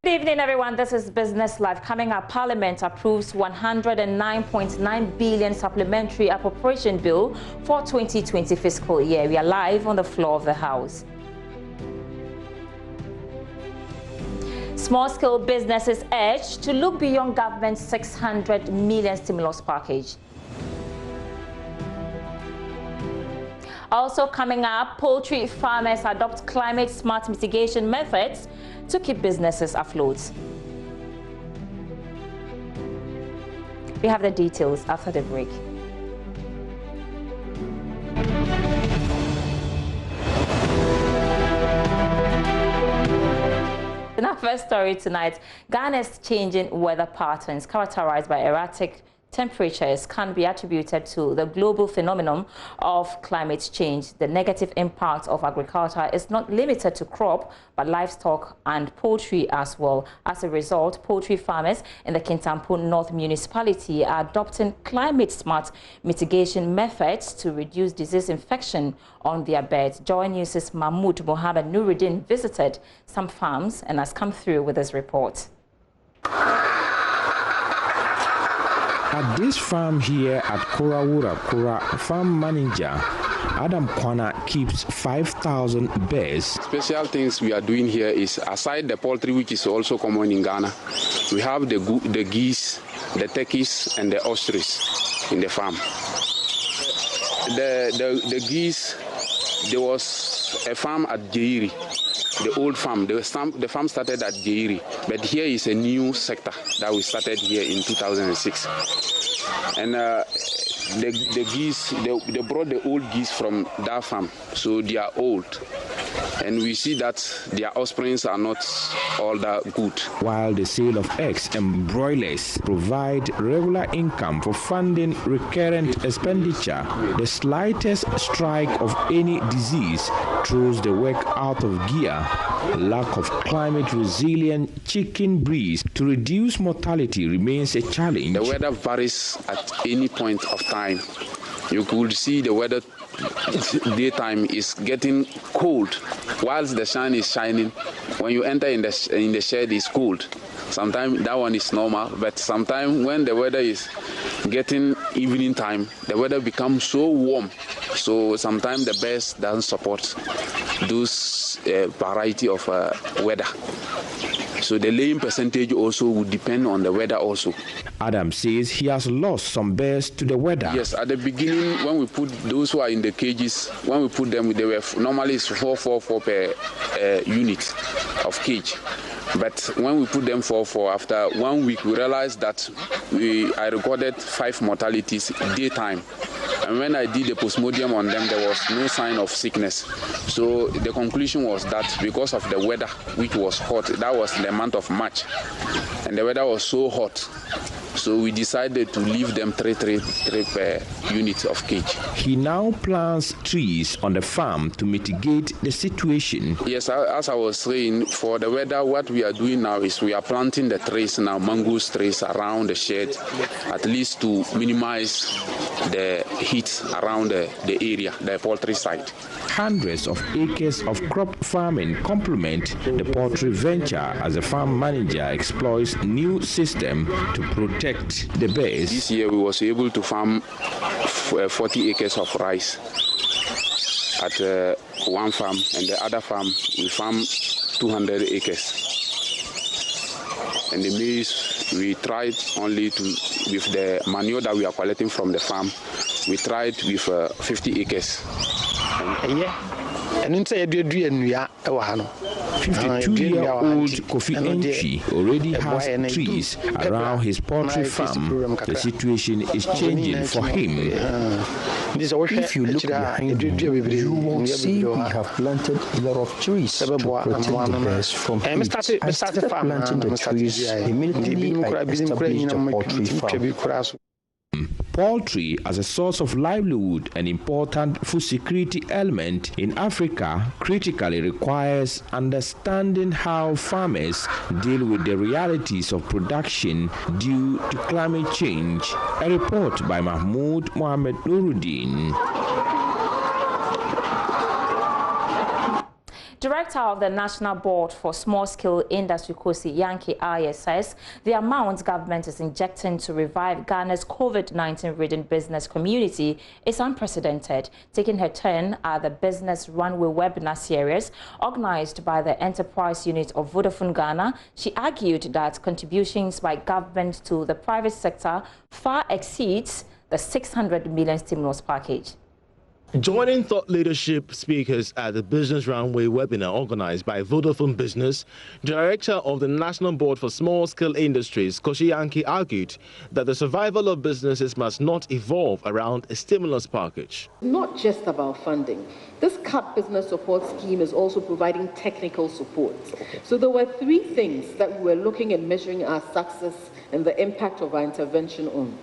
Good evening, everyone. This is Business Live. Coming up, Parliament approves 109.9 billion supplementary appropriation bill for 2020 fiscal year. We are live on the floor of the House. Small-scale businesses urged to look beyond government's 600 million stimulus package. Also coming up, poultry farmers adopt climate-smart mitigation methods to keep businesses afloat. We have the details after the break. In our first story tonight, Ghana's changing weather patterns characterized by erratic temperatures can be attributed to the global phenomenon of climate change. The negative impact of agriculture is not limited to crop, but livestock and poultry as well. As a result, poultry farmers in the Kintampo North municipality are adopting climate-smart mitigation methods to reduce disease infection on their birds. JoyNews' Mahmoud Mohammed Nuruddin visited some farms and has come through with his report. At this farm here at Kura, farm manager Adam Kwana keeps 5,000 bears. Special things we are doing here is, aside the poultry, which is also common in Ghana, we have the geese, the turkeys, and the ostriches in the farm. The geese, there was a farm at Jeiri. The old farm, the farm started at Jeiri, but here is a new sector that we started here in 2006. And the geese, they brought the old geese from that farm, so they are old. And we see that their offsprings are not all that good. While the sale of eggs and broilers provide regular income for funding recurrent expenditure, the slightest strike of any disease throws the work out of gear. Lack of climate-resilient chicken breeds to reduce mortality remains a challenge. The weather varies at any point of time. You could see the weather daytime is getting cold, whilst the sun is shining. When you enter in the shed, it's cold. Sometimes that one is normal, but sometimes when the weather is getting evening time, the weather becomes so warm. So sometimes the birds doesn't support those variety of weather. So the laying percentage also would depend on the weather also. Adam says he has lost some birds to the weather. Yes, at the beginning when we put those who are in the cages, when we put them, they were normally 4 per unit of cage. But when we put them 4 after 1 week, we realized that I recorded 5 mortalities daytime. And when I did the postmortem on them, there was no sign of sickness. So the conclusion was that because of the weather, which was hot, that was the month of March, and the weather was so hot, so we decided to leave them 3 per unit of cage. He now plants trees on the farm to mitigate the situation. Yes, as I was saying, for the weather, what we are doing now is we are planting the trees now, mango trees around the shed, at least to minimize the heat around the area, the poultry side. Hundreds of acres of crop farming complement the poultry venture as the farm manager exploits new system to protect the birds. This year we was able to farm 40 acres of rice at one farm, and the other farm we farm 200 acres. And the maize, we tried only with the manure that we are collecting from the farm, we tried with 50 acres. 52-year-old Kofi Enchi already has trees around his poultry farm. The situation is changing for him. If you look behind me, you will see we have planted a lot of trees to protect the birds from heat. I started planting the trees immediately I established a poultry farm. Poultry as a source of livelihood, an important food security element in Africa, critically requires understanding how farmers deal with the realities of production due to climate change. A report by Mahmoud Mohammed Nuruddin. Director of the National Board for Small-Scale Industry, Kosi Yankee Aye, says the amount government is injecting to revive Ghana's COVID-19-ridden business community is unprecedented. Taking her turn at the Business Runway webinar series organized by the Enterprise Unit of Vodafone Ghana, she argued that contributions by government to the private sector far exceeds the 600 million stimulus package. Joining thought leadership speakers at the Business Runway webinar organized by Vodafone Business, Director of the National Board for Small-Scale Industries, Kosi Yankee, argued that the survival of businesses must not evolve around a stimulus package. Not just about funding. This CAP business support scheme is also providing technical support. So there were three things that we were looking and measuring our success and the impact of our intervention on.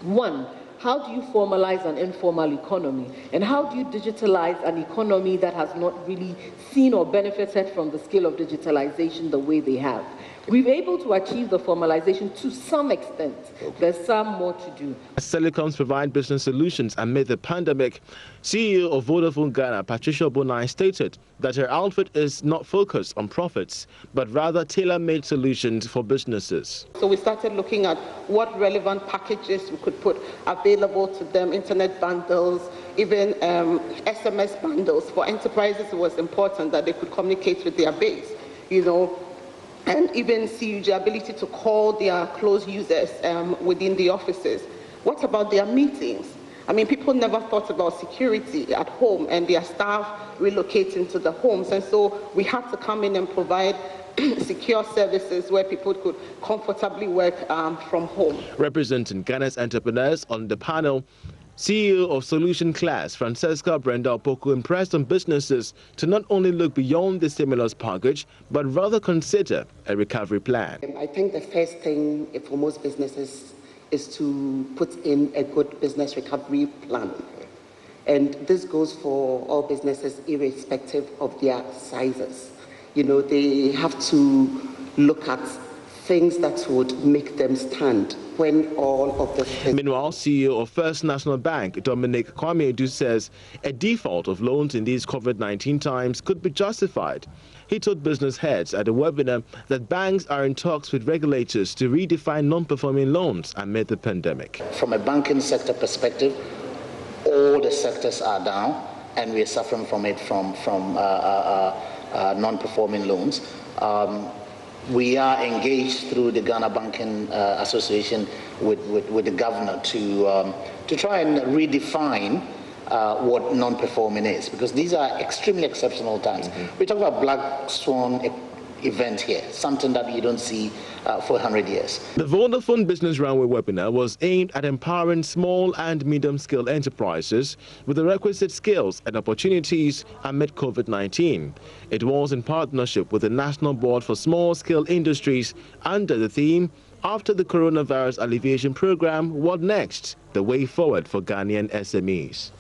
One, how do you formalize an informal economy? And how do you digitalize an economy that has not really seen or benefited from the scale of digitalization the way they have? We've been able to achieve the formalization to some extent. There's some more to do. As telecoms provide business solutions amid the pandemic, CEO of Vodafone Ghana, Patricia Bonai, stated that her outfit is not focused on profits, but rather tailor-made solutions for businesses. So we started looking at what relevant packages we could put available to them, internet bundles, even SMS bundles. For enterprises, it was important that they could communicate with their base, and even see the ability to call their close users within the offices. What about their meetings? I mean, people never thought about security at home and their staff relocating to the homes. And so we had to come in and provide secure services where people could comfortably work from home. Representing Ghana's entrepreneurs on the panel, CEO of Solution Class, Francesca Brenda Opoku, impressed on businesses to not only look beyond the stimulus package, but rather consider a recovery plan. I think the first thing for most businesses is to put in a good business recovery plan. And this goes for all businesses irrespective of their sizes. They have to look at things that would make them stand when all of the... Meanwhile, CEO of First National Bank, Dominic Kwamedu, says a default of loans in these COVID-19 times could be justified. He told business heads at a webinar that banks are in talks with regulators to redefine non-performing loans amid the pandemic. From a banking sector perspective, all the sectors are down, and we are suffering from it from non-performing loans. We are engaged through the Ghana Banking Association with the governor to try and redefine what non-performing is, because these are extremely exceptional times. We talk about black swan event here, something that you don't see for 100 years. The Vodafone Business Runway webinar was aimed at empowering small and medium-scale enterprises with the requisite skills and opportunities amid COVID-19. It was in partnership with the National Board for Small-Scale Industries under the theme, "After the Coronavirus Alleviation Program, what next? The way forward for Ghanaian SMEs."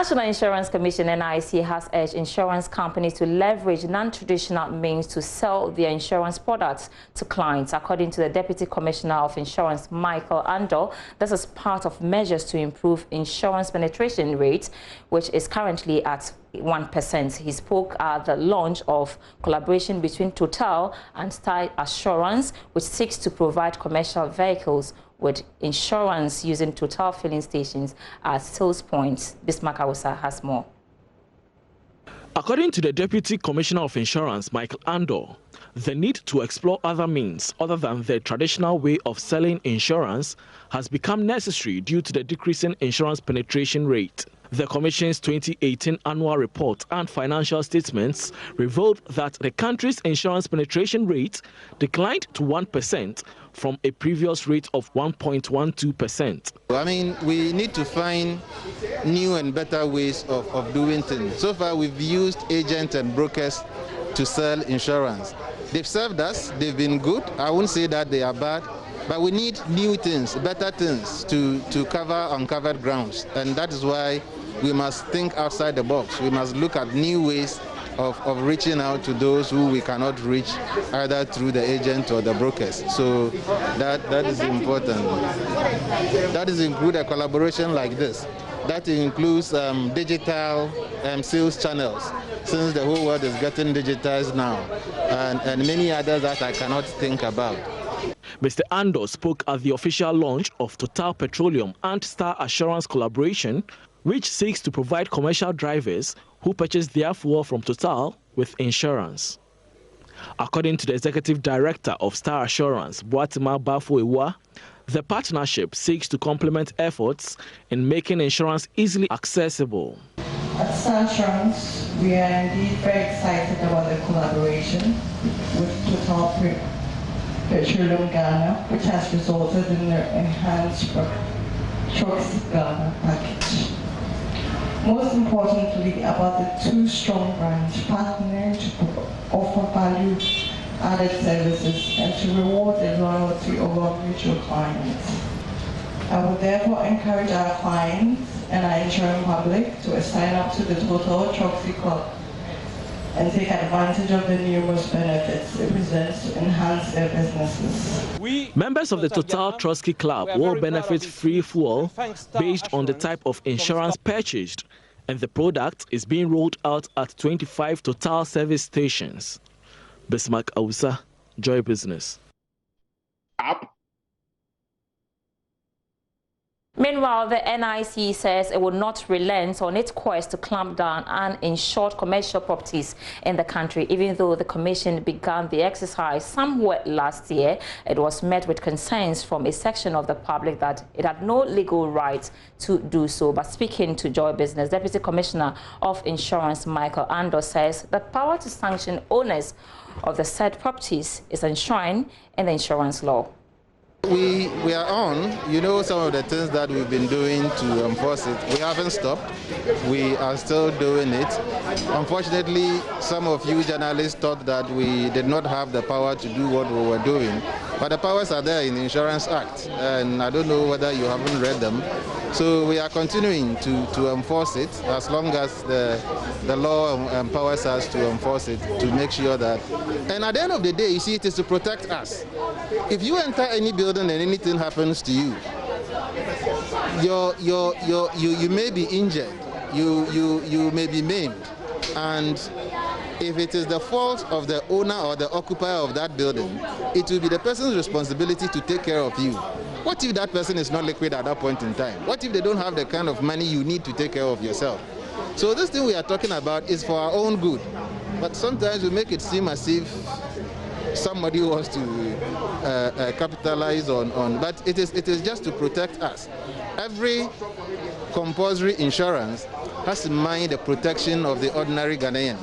National Insurance Commission (NIC) has urged insurance companies to leverage non-traditional means to sell their insurance products to clients. According to the Deputy Commissioner of Insurance, Michael Ando, this is part of measures to improve insurance penetration rate, which is currently at 1%. He spoke at the launch of collaboration between Total and Star Assurance, which seeks to provide commercial vehicles with insurance using Total filling stations as sales points. Bismarck Awusa has more. According to the Deputy Commissioner of Insurance, Michael Ando, the need to explore other means other than the traditional way of selling insurance has become necessary due to the decreasing insurance penetration rate. The Commission's 2018 annual report and financial statements revealed that the country's insurance penetration rate declined to 1% from a previous rate of 1.12%. I mean, we need to find new and better ways of doing things. So far, we've used agents and brokers to sell insurance. They've served us, they've been good. I won't say that they are bad, but we need new things, better things to cover uncovered grounds. And that is why we must think outside the box. We must look at new ways of reaching out to those who we cannot reach either through the agent or the brokers. So that is important. That is include a collaboration like this. That includes digital sales channels, since the whole world is getting digitized now, and many others that I cannot think about. Mr. Andor spoke at the official launch of Total Petroleum and Star Assurance collaboration, which seeks to provide commercial drivers who purchase their fuel from Total with insurance. According to the Executive Director of Star Assurance, Boatima Bafoewa, the partnership seeks to complement efforts in making insurance easily accessible. At Star Assurance, we are indeed very excited about the collaboration with Total Petroleum Ghana, which has resulted in the enhanced Trucks Ghana package. Most importantly, about the two strong brands partnering to offer value-added services and to reward the loyalty of our mutual clients. I would therefore encourage our clients and our insurance public to sign up to the Total Trucks Club and take advantage of the numerous benefits it presents to enhance their businesses. Members of the Total Trotsky Club will benefit free fuel based on the type of insurance purchased, and the product is being rolled out at 25 Total service stations. Bismarck Ausa, Joy Business. Meanwhile, the NIC says it will not relent on its quest to clamp down on uninsured commercial properties in the country. Even though the Commission began the exercise somewhat last year, it was met with concerns from a section of the public that it had no legal right to do so. But speaking to Joy Business, Deputy Commissioner of Insurance Michael Andor says the power to sanction owners of the said properties is enshrined in the insurance law. We are on, some of the things that we've been doing to enforce it. We haven't stopped. We are still doing it. Unfortunately, some of you journalists thought that we did not have the power to do what we were doing. But the powers are there in the Insurance Act, and I don't know whether you haven't read them. So we are continuing to enforce it as long as the law empowers us to enforce it, to make sure that. And at the end of the day, you see, it is to protect us. If you enter any building and anything happens to you, you may be injured, you may be maimed, and if it is the fault of the owner or the occupier of that building, it will be the person's responsibility to take care of you. What if that person is not liquid at that point in time? What if they don't have the kind of money you need to take care of yourself? So this thing we are talking about is for our own good. But sometimes we make it seem as if somebody wants to capitalize on, but it is just to protect us. Every compulsory insurance has in mind the protection of the ordinary Ghanaian.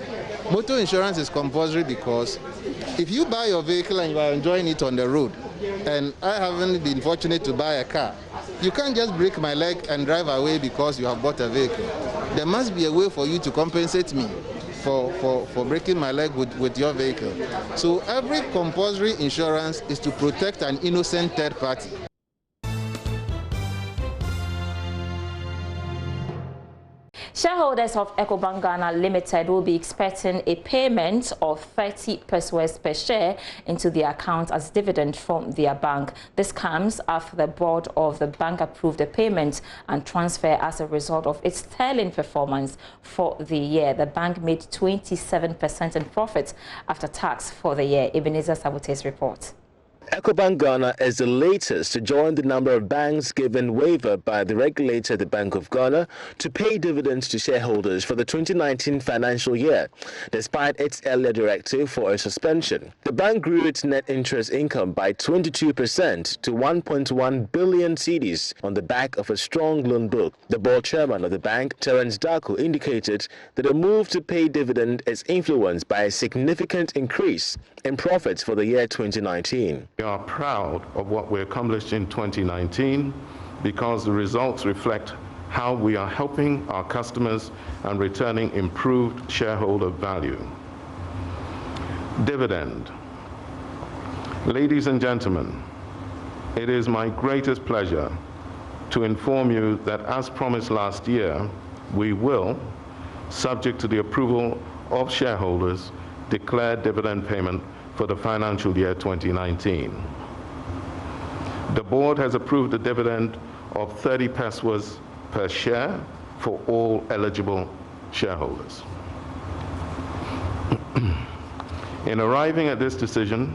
Motor insurance is compulsory because if you buy your vehicle and you are enjoying it on the road, and I haven't been fortunate to buy a car, you can't just break my leg and drive away because you have bought a vehicle. There must be a way for you to compensate me for breaking my leg with your vehicle. So every compulsory insurance is to protect an innocent third party. Shareholders of Ecobank Ghana Limited will be expecting a payment of 30 pesewas per share into their account as dividend from their bank. This comes after the board of the bank approved the payment and transfer as a result of its sterling performance for the year. The bank made 27% in profit after tax for the year. Ebenezer Sabute's report. Ecobank Ghana is the latest to join the number of banks given waiver by the regulator, the Bank of Ghana, to pay dividends to shareholders for the 2019 financial year, despite its earlier directive for a suspension. The bank grew its net interest income by 22% to 1.1 billion cedis on the back of a strong loan book. The board chairman of the bank, Terence Darko, indicated that a move to pay dividend is influenced by a significant increase in profits for the year 2019. We are proud of what we accomplished in 2019 because the results reflect how we are helping our customers and returning improved shareholder value. Dividend. Ladies and gentlemen, it is my greatest pleasure to inform you that, as promised last year, we will, subject to the approval of shareholders, declare dividend payment for the financial year 2019. The board has approved a dividend of 30 pesewas per share for all eligible shareholders. In arriving at this decision,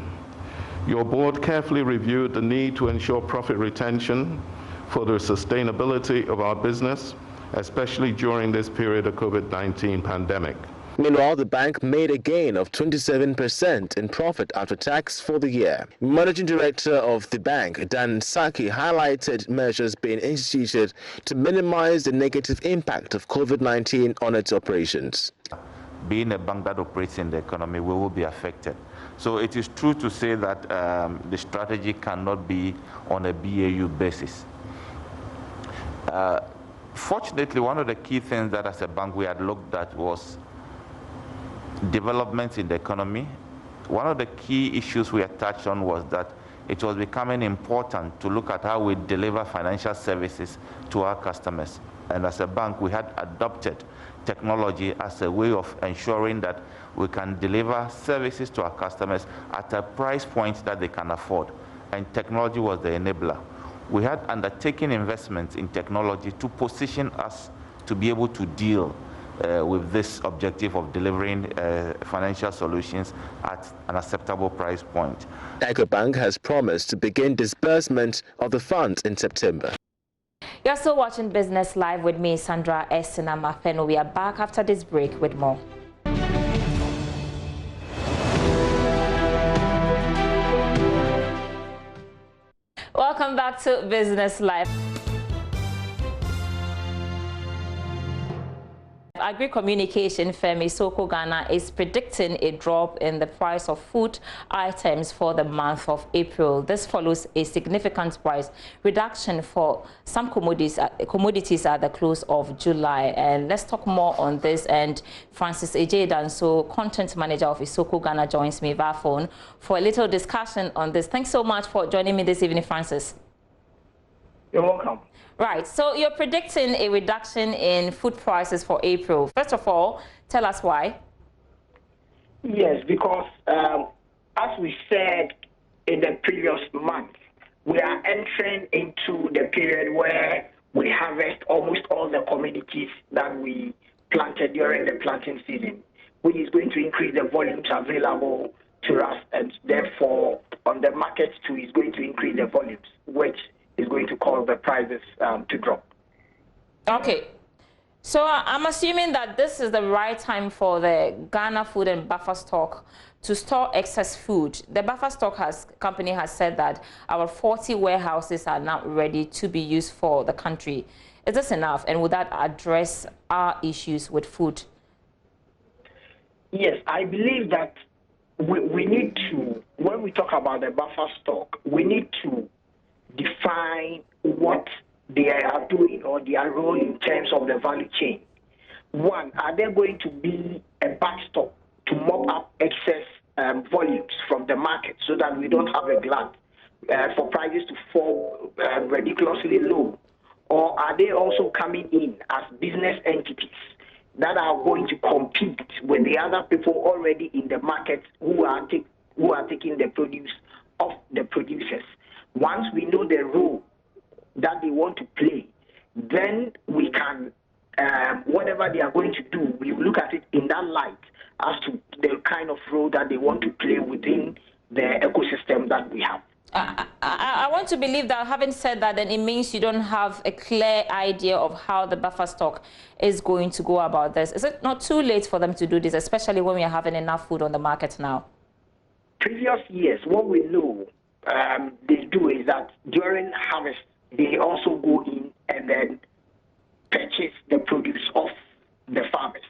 your board carefully reviewed the need to ensure profit retention for the sustainability of our business, especially during this period of COVID-19 pandemic. Meanwhile, the bank made a gain of 27% in profit after tax for the year. Managing Director of the bank, Dan Saki, highlighted measures being instituted to minimize the negative impact of COVID-19 on its operations. Being a bank that operates in the economy, we will be affected. So it is true to say that the strategy cannot be on a BAU basis. Fortunately, one of the key things that as a bank we had looked at was developments in the economy. One of the key issues we had touched on was that it was becoming important to look at how we deliver financial services to our customers. And as a bank, we had adopted technology as a way of ensuring that we can deliver services to our customers at a price point that they can afford. And technology was the enabler. We had undertaken investments in technology to position us to be able to deal with this objective of delivering financial solutions at an acceptable price point. Ecobank has promised to begin disbursement of the funds in September. You're still watching Business Live with me, Sandra Esina-Mafeno. We are back after this break with more. Welcome back to Business Live. Agri-communication firm Isoko Ghana is predicting a drop in the price of food items for the month of April. This follows a significant price reduction for some commodities at the close of July. And let's talk more on this. And Francis Ejedanso, content manager of Isoko Ghana, joins me via phone for a little discussion on this. Thanks so much for joining me this evening, Francis. You're welcome. Right, so you're predicting a reduction in food prices for April. First of all, tell us why. Yes, because as we said in the previous month, we are entering into the period where we harvest almost all the commodities that we planted during the planting season, which is going to increase the volumes available to us, and therefore on the market too is going to increase the volumes, which is going to cause the prices to drop. Okay. So I'm assuming that this is the right time for the Ghana Food and Buffer Stock to store excess food. The Buffer Stock company has said that our 40 warehouses are now ready to be used for the country. Is this enough? And would that address our issues with food? Yes, I believe that we need to, when we talk about the buffer stock, we need to define what they are doing or their role in terms of the value chain. One, are they going to be a backstop to mop up excess volumes from the market so that we don't have a glut for prices to fall ridiculously low? Or are they also coming in as business entities that are going to compete with the other people already in the market who are taking the produce of the producers? Once we know the role that they want to play, then we can, whatever they are going to do, we look at it in that light as to the kind of role that they want to play within the ecosystem that we have. I want to believe that, having said that, then it means you don't have a clear idea of how the buffer stock is going to go about this. Is it not too late for them to do this, especially when we are having enough food on the market now? Previous years, what we know they do is that during harvest, they also go in and then purchase the produce of the farmers.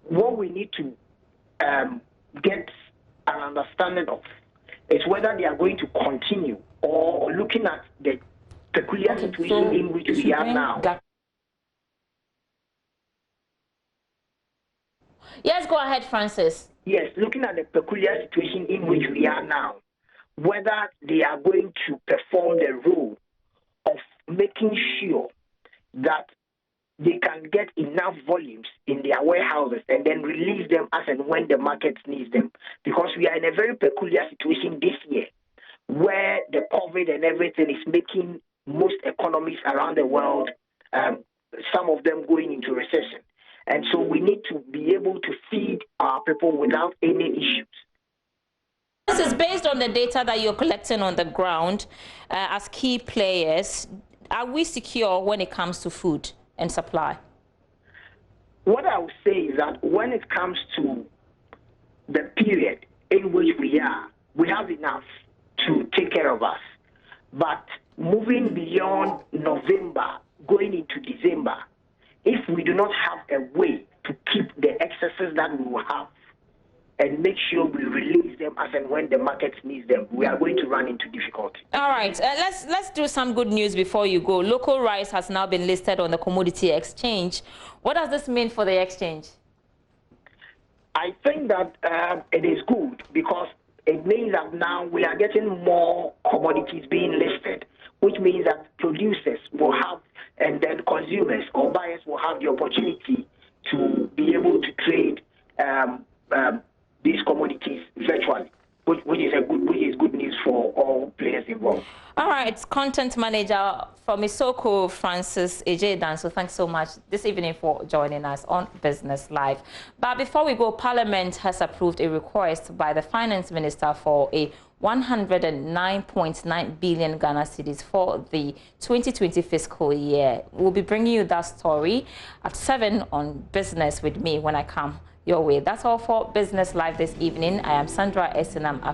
What we need to get an understanding of is whether they are going to continue or looking at the peculiar situation in which we are now. Yes, go ahead, Francis. Yes, looking at the peculiar situation in which we are now, whether they are going to perform the role of making sure that they can get enough volumes in their warehouses and then release them as and when the market needs them. Because we are in a very peculiar situation this year where the COVID and everything is making most economies around the world some of them going into recession. And so we need to be able to feed our people without any issues. This is based on the data that you're collecting on the ground as key players. Are we secure when it comes to food and supply? What I would say is that when it comes to the period in which we are, we have enough to take care of us. But moving beyond November, going into December, if we do not have a way to keep the excesses that we will have and make sure we release them as and when the market needs them, we are going to run into difficulty. All right, let's do some good news before you go. Local rice has now been listed on the commodity exchange. What does this mean for the exchange? I think that it is good because it means that now we are getting more commodities being listed, which means that producers will have, and then consumers or buyers will have the opportunity to be able to trade these commodities virtually, which is good news for all players involved. All right, content manager from Isoko, Francis Ejedan. So thanks so much this evening for joining us on Business Live. But before we go, Parliament has approved a request by the Finance Minister for a 109.9 billion Ghana cedis for the 2020 fiscal year. We'll be bringing you that story at 7 on Business with me when I come your way. That's all for Business Live this evening. I am Sandra Esinam.